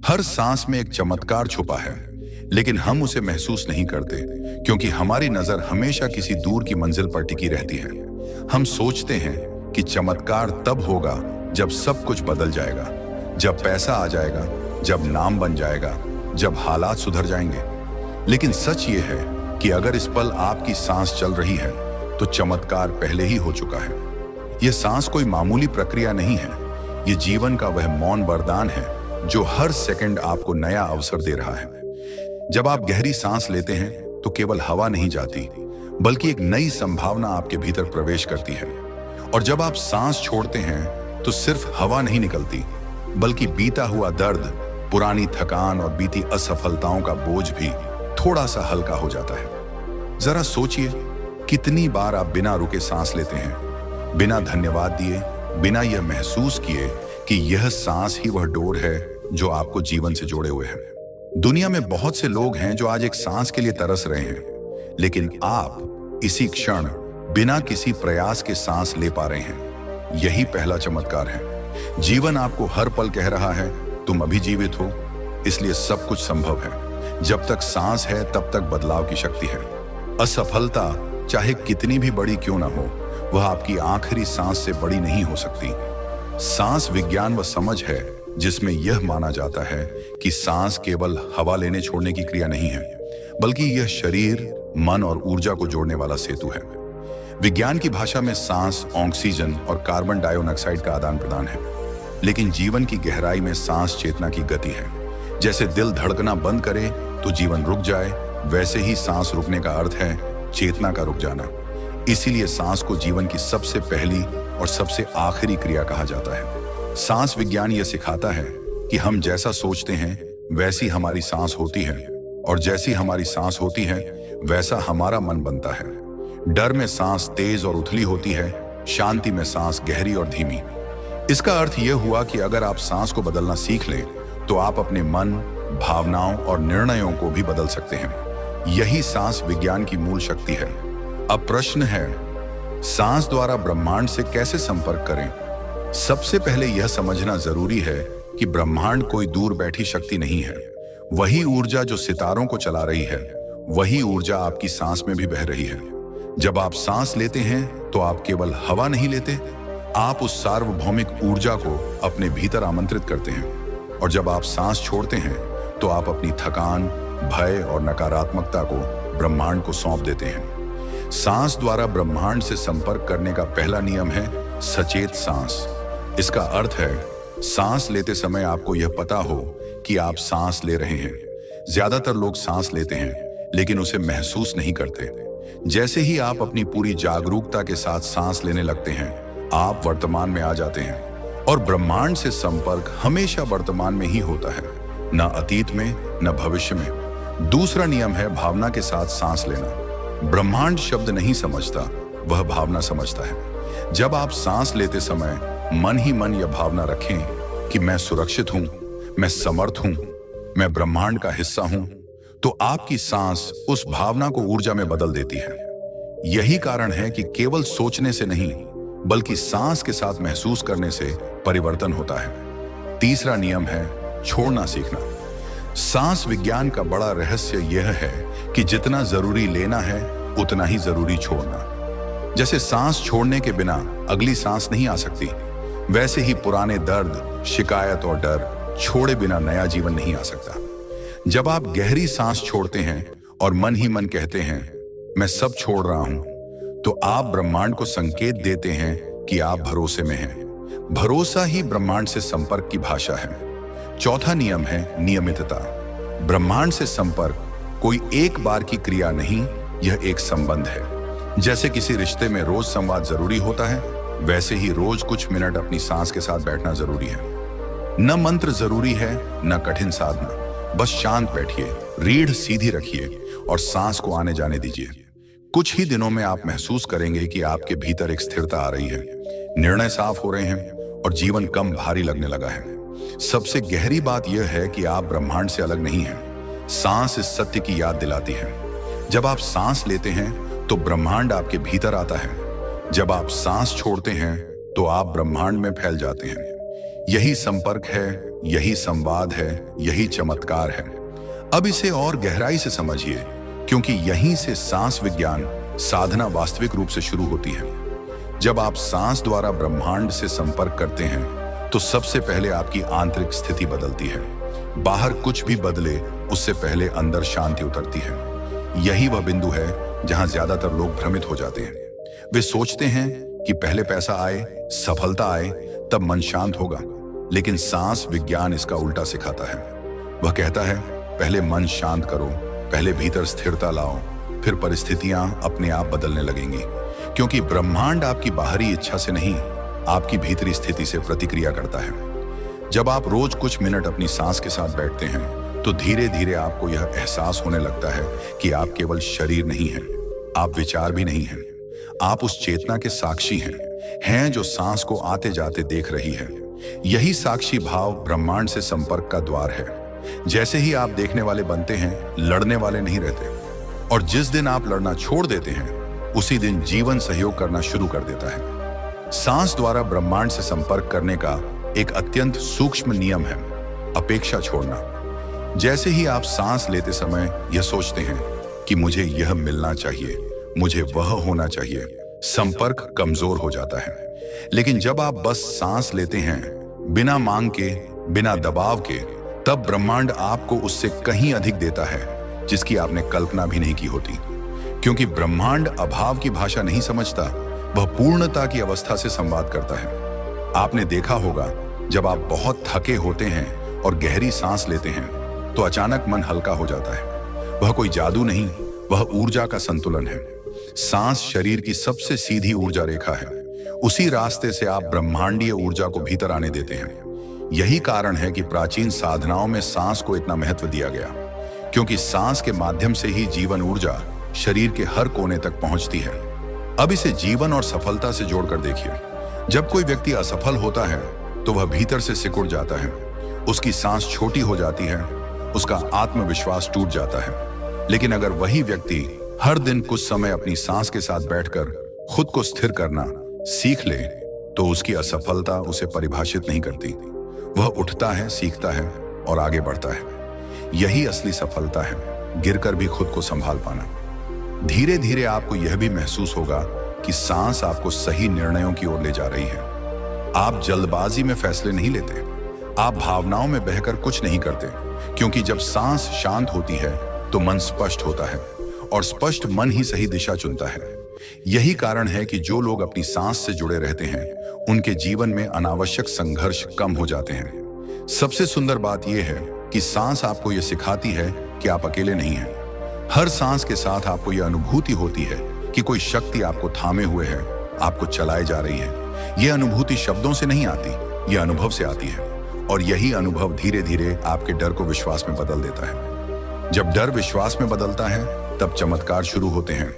हर सांस में एक चमत्कार छुपा है, लेकिन हम उसे महसूस नहीं करते क्योंकि हमारी नजर हमेशा किसी दूर की मंजिल पर टिकी रहती है। हम सोचते हैं कि चमत्कार तब होगा जब सब कुछ बदल जाएगा, जब पैसा आ जाएगा, जब नाम बन जाएगा, जब हालात सुधर जाएंगे। लेकिन सच ये है कि अगर इस पल आपकी सांस चल रही है तो चमत्कार पहले ही हो चुका है। यह सांस कोई मामूली प्रक्रिया नहीं है, ये जीवन का वह मौन वरदान है जो हर सेकंड आपको नया अवसर दे रहा है। जब आप गहरी सांस लेते हैं तो केवल हवा नहीं जाती, बल्कि एक नई संभावना आपके भीतर प्रवेश करती है। और जब आप सांस छोड़ते हैं तो सिर्फ हवा नहीं निकलती, बल्कि बीता हुआ दर्द, पुरानी थकान और बीती असफलताओं का बोझ भी थोड़ा सा हल्का हो जाता है। जरा सोचिए, कितनी बार आप बिना रुके सांस लेते हैं, बिना धन्यवाद दिए, बिना यह महसूस किए कि यह सांस ही वह डोर है जो आपको जीवन से जोड़े हुए है। दुनिया में बहुत से लोग हैं जो आज एक सांस के लिए तरस रहे हैं, लेकिन आप इसी क्षण बिना किसी प्रयास के सांस ले पा रहे हैं। यही पहला चमत्कार है। जीवन आपको हर पल कह रहा है, तुम अभी जीवित हो, इसलिए सब कुछ संभव है। जब तक सांस है तब तक बदलाव की शक्ति है। असफलता चाहे कितनी भी बड़ी क्यों ना हो, वह आपकी आखिरी सांस से बड़ी नहीं हो सकती। सांस विज्ञान व समझ है जिसमें यह माना जाता है कि सांस केवल हवा लेने छोड़ने की क्रिया नहीं है, बल्कि यह शरीर, मन और ऊर्जा को जोड़ने वाला सेतु है। विज्ञान की भाषा में सांस ऑक्सीजन और कार्बन डाइऑक्साइड का आदान प्रदान है, लेकिन जीवन की गहराई में सांस चेतना की गति है। जैसे दिल धड़कना बंद करे तो जीवन रुक जाए, वैसे ही सांस रुकने का अर्थ है चेतना का रुक जाना। इसीलिए सांस को जीवन की सबसे पहली और सबसे आखिरी क्रिया कहा जाता है। सांस विज्ञान यह सिखाता है कि हम जैसा सोचते हैं वैसी हमारी सांस होती है, और जैसी हमारी सांस होती है वैसा हमारा मन बनता है। डर में सांस तेज और उथली होती है, शांति में सांस गहरी और धीमी। इसका अर्थ यह हुआ कि अगर आप सांस को बदलना सीख लें तो आप अपने मन, भावनाओं और निर्णयों को भी बदल सकते हैं। यही सांस विज्ञान की मूल शक्ति है। अब प्रश्न है, सांस द्वारा ब्रह्मांड से कैसे संपर्क करें? सबसे पहले यह समझना जरूरी है कि ब्रह्मांड कोई दूर बैठी शक्ति नहीं है। वही ऊर्जा जो सितारों को चला रही है, वही ऊर्जा आपकी सांस में भी बह रही है। जब आप सांस लेते हैं तो आप केवल हवा नहीं लेते, आप उस सार्वभौमिक ऊर्जा को अपने भीतर आमंत्रित करते हैं। और जब आप सांस छोड़ते हैं तो आप अपनी थकान, भय और नकारात्मकता को ब्रह्मांड को सौंप देते हैं। सांस द्वारा ब्रह्मांड से संपर्क करने का पहला नियम है सचेत सांस। इसका अर्थ है, सांस लेते समय आपको यह पता हो कि आप सांस ले रहे हैं। ज्यादातर लोग सांस लेते हैं लेकिन उसे महसूस नहीं करते। जैसे ही आप अपनी पूरी जागरूकता के साथ सांस लेने लगते हैं, आप वर्तमान में आ जाते हैं। और ब्रह्मांड से संपर्क हमेशा वर्तमान में ही होता है, न अतीत में न भविष्य में। दूसरा नियम है भावना के साथ सांस लेना। ब्रह्मांड शब्द नहीं समझता, वह भावना समझता है। जब आप सांस लेते समय मन ही मन यह भावना रखें कि मैं सुरक्षित हूं, मैं समर्थ हूं, मैं ब्रह्मांड का हिस्सा हूं, तो आपकी सांस उस भावना को ऊर्जा में बदल देती है। यही कारण है कि केवल सोचने से नहीं, बल्कि सांस के साथ महसूस करने से परिवर्तन होता है। तीसरा नियम है छोड़ना सीखना। सांस विज्ञान का बड़ा रहस्य यह है कि जितना जरूरी लेना है उतना ही जरूरी छोड़ना। जैसे सांस छोड़ने के बिना अगली सांस नहीं आ सकती, वैसे ही पुराने दर्द, शिकायत और डर छोड़े बिना नया जीवन नहीं आ सकता। जब आप गहरी सांस छोड़ते हैं और मन ही मन कहते हैं मैं सब छोड़ रहा हूं, तो आप ब्रह्मांड को संकेत देते हैं कि आप भरोसे में हैं। भरोसा ही ब्रह्मांड से संपर्क की भाषा है। चौथा नियम है नियमितता। ब्रह्मांड से संपर्क कोई एक बार की क्रिया नहीं, यह एक संबंध है। जैसे किसी रिश्ते में रोज संवाद जरूरी होता है, वैसे ही रोज कुछ मिनट अपनी सांस के साथ बैठना जरूरी है। न मंत्र जरूरी है, न कठिन साधना। बस शांत बैठिए, रीढ़ सीधी रखिए और सांस को आने जाने दीजिए। कुछ ही दिनों में आप महसूस करेंगे कि आपके भीतर एक स्थिरता आ रही है, निर्णय साफ हो रहे हैं और जीवन कम भारी लगने लगा है। सबसे गहरी बात यह है कि आप ब्रह्मांड से अलग नहीं हैं। सांस इस सत्य की याद दिलाती है। जब आप सांस लेते हैं तो ब्रह्मांड आपके भीतर आता है। जब आप सांस छोड़ते हैं तो आप ब्रह्मांड में फैल जाते हैं। यही संपर्क है यही संवाद है, यही चमत्कार है। अब इसे और गहराई से समझिए, क्योंकि यहीं से सांस विज्ञान साधना वास्तविक रूप से शुरू होती है। जब आप सांस द्वारा ब्रह्मांड से संपर्क करते हैं तो सबसे पहले आपकी आंतरिक स्थिति बदलती है। बाहर कुछ भी बदले उससे पहले अंदर शांति उतरती है। यही वह बिंदु है जहां ज्यादातर लोग भ्रमित हो जाते हैं। वे सोचते हैं कि पहले पैसा आए, सफलता आए, तब मन शांत होगा। लेकिन सांस विज्ञान इसका उल्टा सिखाता है। वह कहता है, पहले मन शांत करो, पहले भीतर स्थिरता लाओ, फिर परिस्थितियां अपने आप बदलने लगेंगी। क्योंकि ब्रह्मांड आपकी बाहरी इच्छा से नहीं, आपकी भीतरी स्थिति से प्रतिक्रिया करता है। जब आप रोज कुछ मिनट अपनी सांस के साथ बैठते हैं तो धीरे धीरे आपको यह एहसास होने लगता है कि आप केवल शरीर नहीं हैं, आप विचार भी नहीं हैं। आप उस चेतना के साक्षी हैं जो सांस को आते जाते देख रही है। यही साक्षी भाव ब्रह्मांड से संपर्क का द्वार है। जैसे ही आप देखने वाले बनते हैं, लड़ने वाले नहीं रहते। और जिस दिन आप लड़ना छोड़ देते हैं, उसी दिन जीवन सहयोग करना शुरू कर देता है। सांस द्वारा ब्रह्मांड से संपर्क करने का एक अत्यंत सूक्ष्म नियम है अपेक्षा छोड़ना। जैसे ही आप सांस लेते समय यह सोचते हैं कि मुझे यह मिलना चाहिए, मुझे वह होना चाहिए, संपर्क कमजोर हो जाता है। लेकिन जब आप बस सांस लेते हैं बिना मांग के, बिना दबाव के, तब ब्रह्मांड आपको उससे कहीं अधिक देता है जिसकी आपने कल्पना भी नहीं की होती। क्योंकि ब्रह्मांड अभाव की भाषा नहीं समझता, वह पूर्णता की अवस्था से संवाद करता है। आपने देखा होगा, जब आप बहुत थके होते हैं और गहरी सांस लेते हैं तो अचानक मन हल्का हो जाता है। वह कोई जादू नहीं, वह ऊर्जा का संतुलन है। सांस शरीर की सबसे सीधी ऊर्जा रेखा है। उसी रास्ते से आप ब्रह्मांडीय ऊर्जा को भीतर आने देते हैं। यही कारण है कि प्राचीन साधनाओं में सांस को इतना महत्व दिया गया, क्योंकि सांस के माध्यम से ही जीवन ऊर्जा शरीर के हर कोने तक पहुंचती है। अब इसे जीवन और सफलता से जोड़कर देखिए। जब कोई व्यक्ति असफल होता है तो वह भीतर से सिकुड़ जाता है, उसकी सांस छोटी हो जाती है, उसका आत्मविश्वास टूट जाता है। लेकिन अगर वही व्यक्ति हर दिन कुछ समय अपनी सांस के साथ बैठकर खुद को स्थिर करना सीख ले तो उसकी असफलता उसे परिभाषित नहीं करती। वह उठता है, सीखता है और आगे बढ़ता है। यही असली सफलता है, गिरकर भी खुद को संभाल पाना। धीरे धीरे आपको यह भी महसूस होगा कि सांस आपको सही निर्णयों की ओर ले जा रही है। आप जल्दबाजी में फैसले नहीं लेते, आप भावनाओं में बहकर कुछ नहीं करते। क्योंकि जब सांस शांत होती है तो मन स्पष्ट होता है, और स्पष्ट मन ही सही दिशा चुनता है। यही कारण है कि जो लोग अपनी सांस से जुड़े रहते हैं, उनके जीवन में अनावश्यक संघर्ष कम हो जाते हैं। सबसे सुंदर बात यह है कि सांस आपको यह सिखाती है कि आप अकेले नहीं हैं। हर सांस के साथ आपको यह अनुभूति होती है कि कोई शक्ति आपको थामे हुए है, आपको चलाए जा रही है। यह अनुभूति शब्दों से नहीं आती, यह अनुभव से आती है। और यही अनुभव धीरे धीरे आपके डर को विश्वास में बदल देता है। जब डर विश्वास में बदलता है, तब चमत्कार शुरू होते हैं।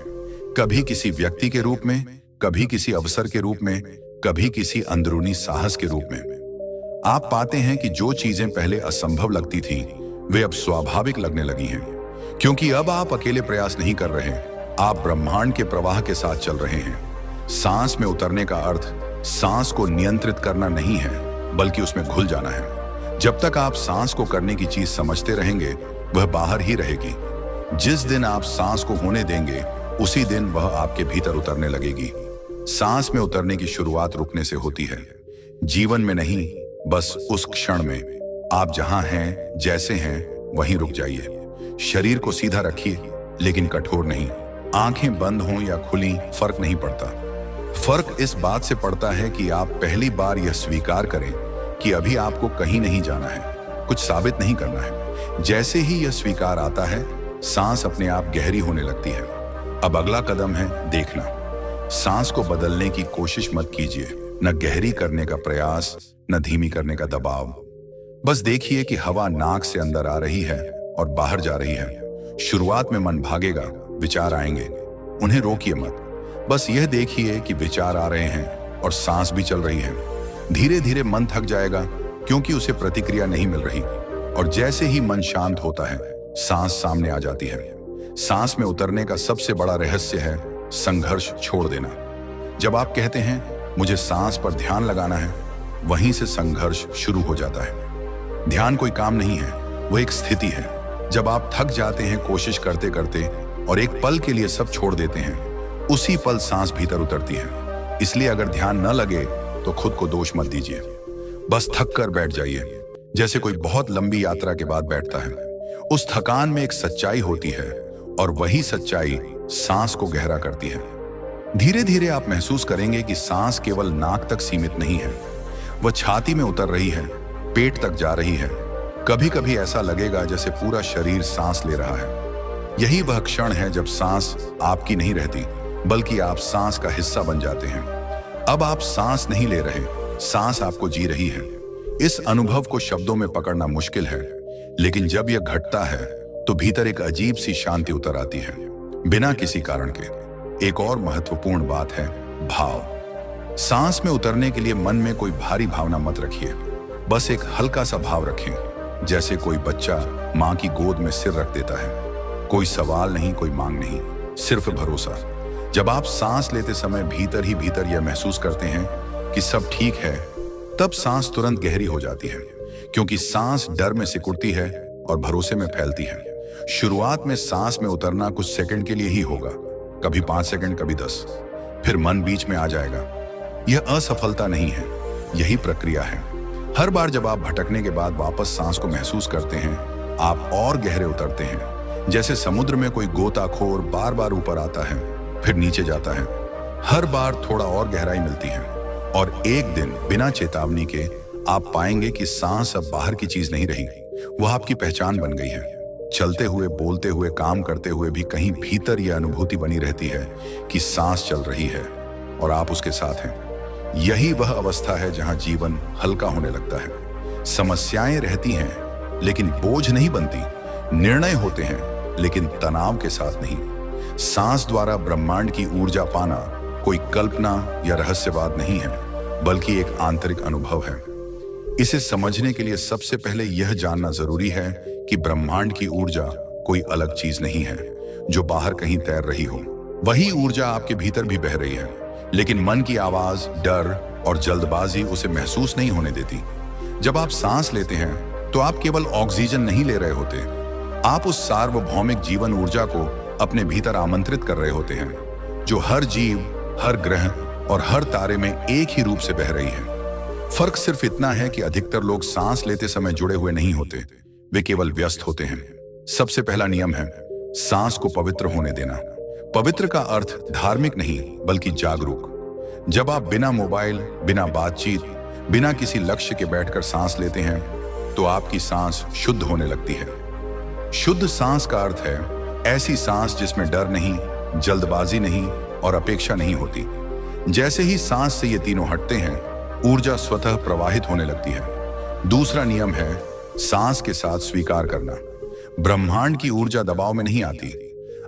कभी किसी व्यक्ति के रूप में, कभी किसी अवसर के रूप में, कभी किसी अंदरूनी साहस के रूप में। आप पाते हैं कि जो चीजें पहले असंभव लगती थीं, वे अब स्वाभाविक लगने लगी हैं। क्योंकि अब आप अकेले प्रयास नहीं कर रहे, आप ब्रह्मांड के प्रवाह के साथ चल रहे हैं। सांस में उतरने का अर्थ सांस को नियंत्रित करना नहीं है, बल्कि उसमें घुल जाना है। जब तक आप सांस को करने की चीज समझते रहेंगे, वह बाहर ही रहेगी। जिस दिन आप सांस को होने देंगे, उसी दिन वह आपके भीतर उतरने लगेगी। सांस में उतरने की शुरुआत रुकने से होती है, जीवन में नहीं, बस उस क्षण में। आप जहां हैं, जैसे हैं, वहीं रुक जाइए। शरीर को सीधा रखिए, लेकिन कठोर नहीं। आंखें बंद हों या खुली, फर्क नहीं पड़ता। फर्क इस बात से पड़ता है कि आप पहली बार यह स्वीकार करें कि अभी आपको कहीं नहीं जाना है, कुछ साबित नहीं करना है। जैसे ही यह स्वीकार आता है, सांस अपने आप गहरी होने लगती है। अब अगला कदम है देखना। सांस को बदलने की कोशिश मत कीजिए, न गहरी करने का प्रयास, न धीमी करने का दबाव। बस देखिए कि हवा नाक से अंदर आ रही है और बाहर जा रही है। शुरुआत में मन भागेगा, विचार आएंगे, उन्हें रोकिए मत। बस यह देखिए कि विचार आ रहे हैं और सांस भी चल रही है। धीरे धीरे मन थक जाएगा, क्योंकि उसे प्रतिक्रिया नहीं मिल रही। और जैसे ही मन शांत होता है, सांस सामने आ जाती है। सांस में उतरने का सबसे बड़ा रहस्य है संघर्ष छोड़ देना। जब आप कहते हैं मुझे सांस पर ध्यान लगाना है, वहीं से संघर्ष शुरू हो जाता है। ध्यान कोई काम नहीं है, वो एक स्थिति है। जब आप थक जाते हैं कोशिश करते करते और एक पल के लिए सब छोड़ देते हैं, उसी पल सांस भीतर उतरती है। इसलिए अगर ध्यान न लगे तो खुद को दोष मत दीजिए, बस थक कर बैठ जाइए, जैसे कोई बहुत लंबी यात्रा के बाद बैठता है। उस थकान में एक सच्चाई होती है और वही सच्चाई सांस को गहरा करती है। धीरे धीरे आप महसूस करेंगे कि सांस केवल नाक तक सीमित नहीं है, वह छाती में उतर रही है, पेट तक जा रही है। कभी कभी ऐसा लगेगा जैसे पूरा शरीर सांस ले रहा है। यही वह क्षण है जब सांस आपकी नहीं रहती, बल्कि आप सांस का हिस्सा बन जाते हैं। अब आप सांस नहीं ले रहे, सांस आपको जी रही है। इस अनुभव को शब्दों में पकड़ना मुश्किल है, लेकिन जब यह घटता है तो भीतर एक अजीब सी शांति उतर आती है, बिना किसी कारण के। एक और महत्वपूर्ण बात है भाव। सांस में उतरने के लिए मन में कोई भारी भावना मत रखिए, बस एक हल्का सा भाव रखें, जैसे कोई बच्चा मां की गोद में सिर रख देता है। कोई सवाल नहीं, कोई मांग नहीं, सिर्फ भरोसा। जब आप सांस लेते समय भीतर ही भीतर यह महसूस करते हैं कि सब ठीक है, तब सांस तुरंत गहरी हो जाती है, क्योंकि सांस डर में सिकुड़ती है और भरोसे में फैलती है। शुरुआत में सांस में उतरना कुछ सेकंड के लिए ही होगा, कभी 5 सेकंड, कभी 10, फिर मन बीच में आ जाएगा। यह असफलता नहीं है, यही प्रक्रिया है। हर बार जब आप भटकने के बाद वापस सांस को महसूस करते हैं, आप और गहरे उतरते हैं। जैसे समुद्र में कोई गोताखोर बार बार ऊपर आता है, फिर नीचे जाता है। हर बार थोड़ा और गहराई मिलती है और एक दिन बिना चेतावनी के आप पाएंगे कि सांस अब बाहर की चीज नहीं रही, वह आपकी पहचान बन गई है। चलते हुए, बोलते हुए, काम करते हुए भी कहीं भीतर यह अनुभूति बनी रहती है कि सांस चल रही है और आप उसके साथ हैं। यही वह अवस्था है जहां जीवन हल्का होने लगता है। समस्याएं रहती हैं, लेकिन बोझ नहीं बनती। निर्णय होते हैं, लेकिन तनाव के साथ नहीं। सांस द्वारा ब्रह्मांड की ऊर्जा पाना कोई कल्पना या रहस्यवाद नहीं है, बल्कि एक आंतरिक अनुभव है। इसे समझने के लिए सबसे पहले यह जानना जरूरी है कि ब्रह्मांड की ऊर्जा कोई अलग चीज नहीं है जो बाहर कहीं तैर रही हो। वही ऊर्जा आपके भीतर भी बह रही है, लेकिन मन की आवाज, डर और जल्दबाजी उसे महसूस नहीं होने देती। जब आप सांस लेते हैं तो आप केवल ऑक्सीजन नहीं ले रहे होते, आप उस सार्वभौमिक जीवन ऊर्जा को अपने भीतर आमंत्रित कर रहे होते हैं, जो हर जीव, हर ग्रह और हर तारे में एक ही रूप से बह रही है। फर्क सिर्फ इतना है कि अधिकतर लोग सांस लेते समय जुड़े हुए नहीं होते, वे केवल व्यस्त होते हैं। सबसे पहला नियम है सांस को पवित्र होने देना। पवित्र का अर्थ धार्मिक नहीं, बल्कि जागरूक। जब आप बिना मोबाइल, बिना बातचीत, बिना किसी लक्ष्य के बैठकर सांस लेते हैं, तो आपकी सांस शुद्ध होने लगती है। शुद्ध सांस का अर्थ है ऐसी सांस जिसमें डर नहीं, जल्दबाजी नहीं और अपेक्षा नहीं होती। जैसे ही सांस से ये तीनों हटते हैं, ऊर्जा स्वतः प्रवाहित होने लगती है। दूसरा नियम है सांस के साथ स्वीकार करना। ब्रह्मांड की ऊर्जा दबाव में नहीं आती।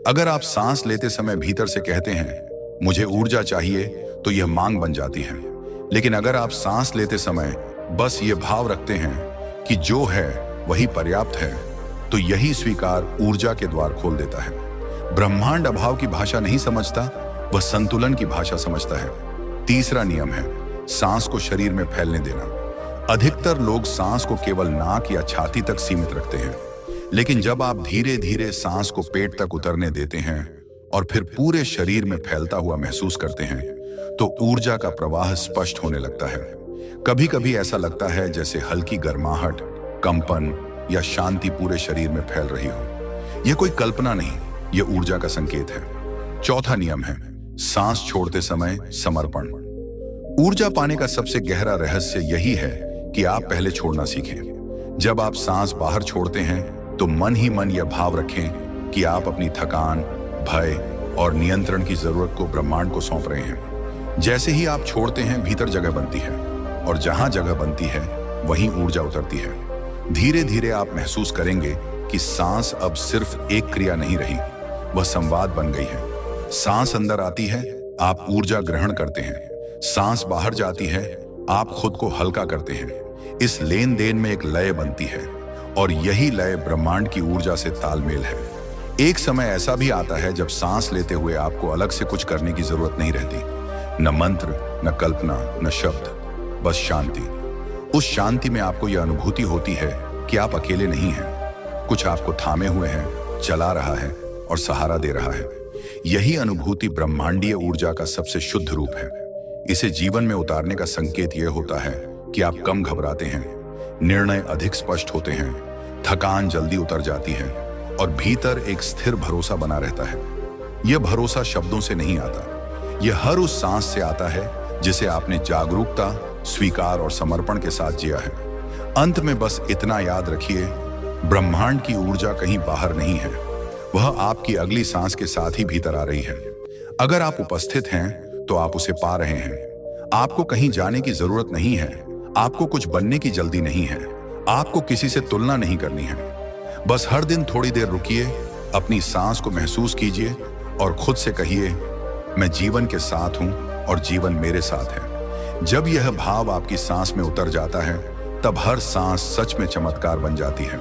अगर आप सांस लेते समय भीतर से कहते हैं मुझे ऊर्जा चाहिए, तो यह मांग बन जाती है। लेकिन अगर आप सांस लेते समय बस ये भाव रखते हैं कि जो है वही पर्याप्त है, तो यही स्वीकार ऊर्जा के द्वार खोल देता है। ब्रह्मांड अभाव की भाषा नहीं समझता, वह संतुलन की भाषा समझता है। तीसरा नियम है सांस को शरीर में फैलने देना। अधिकतर लोग सांस को केवल नाक या छाती तक सीमित रखते हैं, लेकिन जब आप धीरे धीरे सांस को पेट तक उतरने देते हैं और फिर पूरे शरीर में फैलता हुआ महसूस करते हैं, तो ऊर्जा का प्रवाह स्पष्ट होने लगता है। कभी कभी ऐसा लगता है जैसे हल्की गर्माहट, कंपन या शांति पूरे शरीर में फैल रही हो। यह कोई कल्पना नहीं, यह ऊर्जा का संकेत है। चौथा नियम है सांस छोड़ते समय समर्पण। ऊर्जा पाने का सबसे गहरा रहस्य यही है कि आप पहले छोड़ना सीखें। जब आप सांस बाहर छोड़ते हैं तो मन ही मन यह भाव रखें कि आप अपनी थकान, भय और नियंत्रण की जरूरत को ब्रह्मांड को सौंप रहे हैं। जैसे ही आप छोड़ते हैं, भीतर जगह बनती है और जहां जगह बनती है वहीं ऊर्जा उतरती है। धीरे धीरे आप महसूस करेंगे कि सांस अब सिर्फ एक क्रिया नहीं रही, वह संवाद बन गई है। सांस अंदर आती है, आप ऊर्जा ग्रहण करते हैं। सांस बाहर जाती है, आप खुद को हल्का करते हैं। इस लेन देन में एक लय बनती है और यही लय ब्रह्मांड की ऊर्जा से तालमेल है। एक समय ऐसा भी आता है जब सांस लेते हुए आपको अलग से कुछ करने की जरूरत नहीं रहती, न मंत्र, न कल्पना, न शब्द, बस शांति। उस शांति में आपको यह अनुभूति होती है कि आप अकेले नहीं हैं। कुछ आपको थामे हुए हैं, चला रहा है और सहारा दे रहा है। यही अनुभूति ब्रह्मांडीय ऊर्जा का सबसे शुद्ध रूप है। इसे जीवन में उतारने का संकेत यह होता है कि आप कम घबराते हैं, निर्णय अधिक स्पष्ट होते हैं, थकान जल्दी उतर जाती है और भीतर एक स्थिर भरोसा बना रहता है। यह भरोसा शब्दों से नहीं आता, यह हर उस सांस से आता है जिसे आपने जागरूकता, स्वीकार और समर्पण के साथ जिया है। अंत में बस इतना याद रखिए, ब्रह्मांड की ऊर्जा कहीं बाहर नहीं है, वह आपकी अगली सांस के साथ ही भीतर आ रही है। अगर आप उपस्थित हैं तो आप उसे पा रहे हैं। आपको कहीं जाने की जरूरत नहीं है, आपको कुछ बनने की जल्दी नहीं है, आपको किसी से तुलना नहीं करनी है। बस हर दिन थोड़ी देर रुकिए, अपनी सांस को महसूस कीजिए और खुद से कहिए, मैं जीवन के साथ हूं और जीवन मेरे साथ है। जब यह भाव आपकी सांस में उतर जाता है, तब हर सांस सच में चमत्कार बन जाती है।